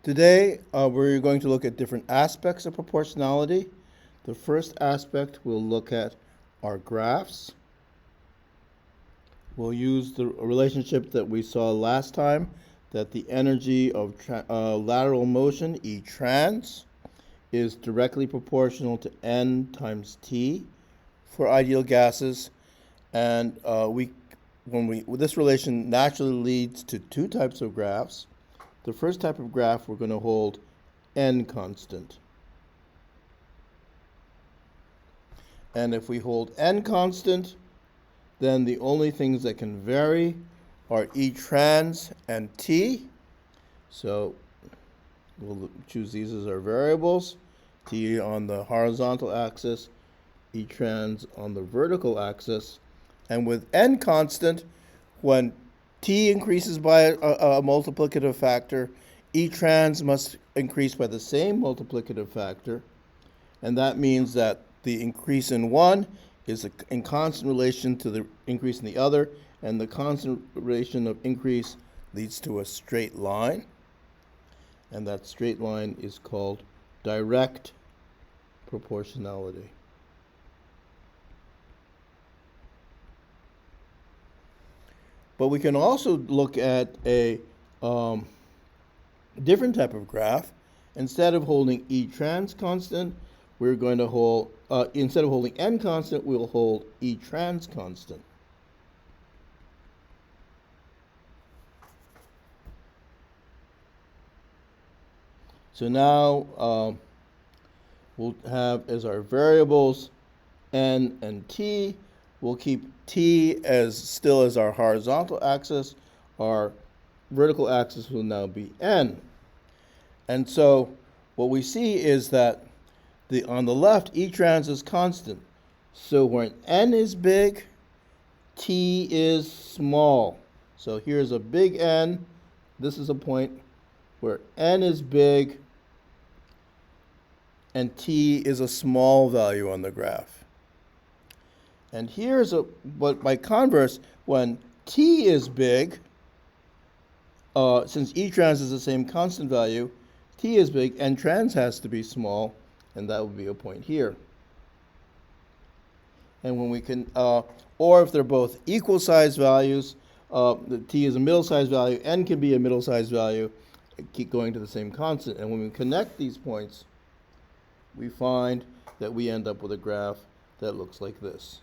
Today, we're going to look at different aspects of proportionality. The first aspect we'll look at are graphs. We'll use the relationship that we saw last time, that the energy of lateral motion, E trans, is directly proportional to N times T for ideal gases. And this relation naturally leads to two types of graphs. The first type of graph, we're going to hold N constant. And if we hold N constant, then the only things that can vary are E trans and T. So we'll choose these as our variables. T on the horizontal axis, E trans on the vertical axis. And with N constant, when T increases by a multiplicative factor, E trans must increase by the same multiplicative factor. And that means that the increase in one is in constant relation to the increase in the other, and the constant relation of increase leads to a straight line. And that straight line is called direct proportionality. But we can also look at a different type of graph. Instead of holding E trans constant, we're going to hold, instead of holding N constant, we'll hold E trans constant. So now we'll have as our variables N and T. We'll keep T as still as our horizontal axis. Our vertical axis will now be N. And so what we see is that on the left, E trans is constant. So when N is big, T is small. So here's a big N. This is a point where N is big and T is a small value on the graph. And but by converse, when T is big, since E trans is the same constant value, T is big, N trans has to be small, and that would be a point here. And when we can, or if they're both equal size values, the T is a middle size value, N can be a middle size value, keep going to the same constant. And when we connect these points, we find that we end up with a graph that looks like this.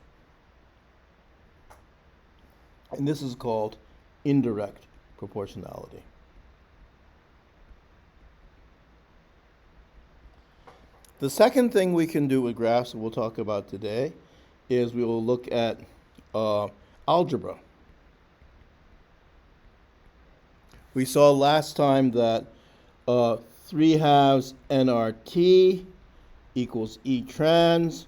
And this is called indirect proportionality. The second thing we can do with graphs that we'll talk about today is we will look at algebra. We saw last time that 3/2 nRT equals E trans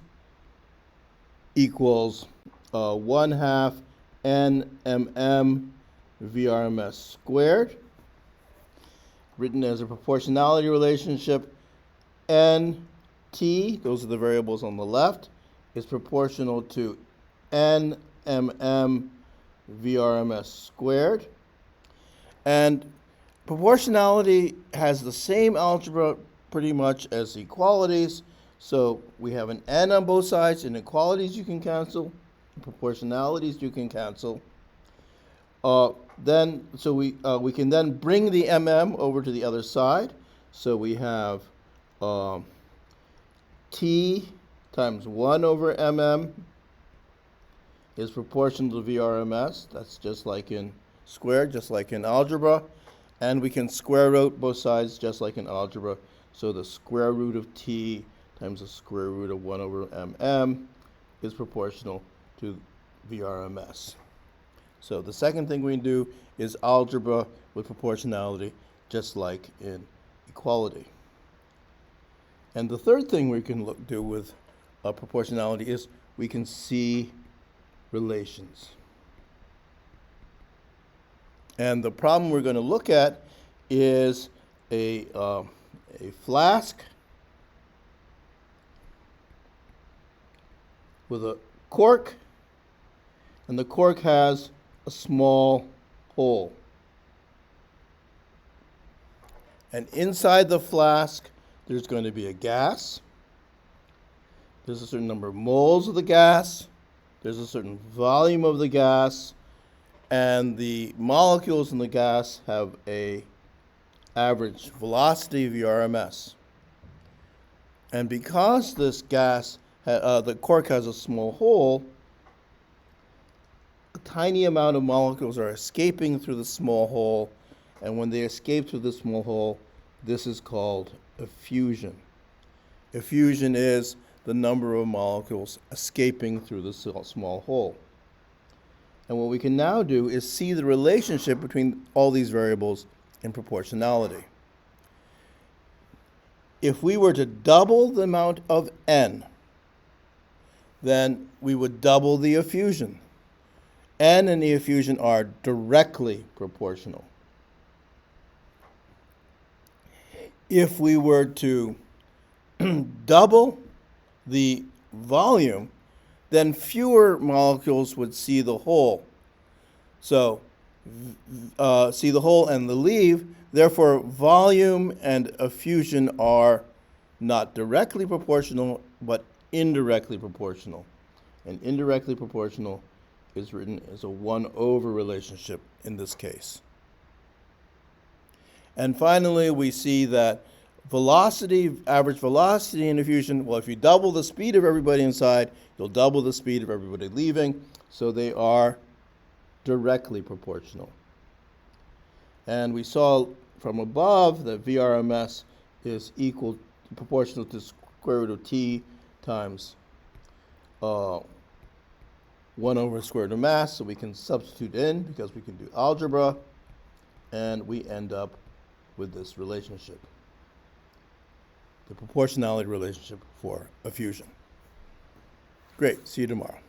equals 1/2 NMM VRMS squared, written as a proportionality relationship. NT, those are the variables on the left, is proportional to NMM VRMS squared. And proportionality has the same algebra pretty much as equalities. So we have an N on both sides. Inequalities you can cancel. Proportionalities you can cancel. We can then bring the MM over to the other side. So we have T times 1 over MM is proportional to VRMS. That's just like in squared, just like in algebra. And we can square root both sides just like in algebra. So the square root of T times the square root of 1 over MM is proportional to VRMS. So the second thing we can do is algebra with proportionality, just like in equality. And the third thing we can do with proportionality is we can see relations. And the problem we're going to look at is a flask with a cork, and the cork has a small hole. And inside the flask, there's going to be a gas. There's a certain number of moles of the gas. There's a certain volume of the gas. And the molecules in the gas have a average velocity VRMS. And because this gas, the cork has a small hole, a tiny amount of molecules are escaping through the small hole, and when they escape through the small hole, this is called effusion. Effusion is the number of molecules escaping through the small hole. And what we can now do is see the relationship between all these variables in proportionality. If we were to double the amount of N, then we would double the effusion. N and the effusion are directly proportional. If we were to double the volume, then fewer molecules would see the hole. So, see the hole and the leave. Therefore, volume and effusion are not directly proportional, but indirectly proportional. And indirectly proportional is written as a 1/over relationship in this case. And finally, we see that velocity, average velocity in effusion, well, if you double the speed of everybody inside, you'll double the speed of everybody leaving, so they are directly proportional. And we saw from above that VRMS is proportional to square root of T times 1/, square root of mass, so we can substitute in because we can do algebra, and we end up with this relationship, the proportionality relationship for effusion. Great, see you tomorrow.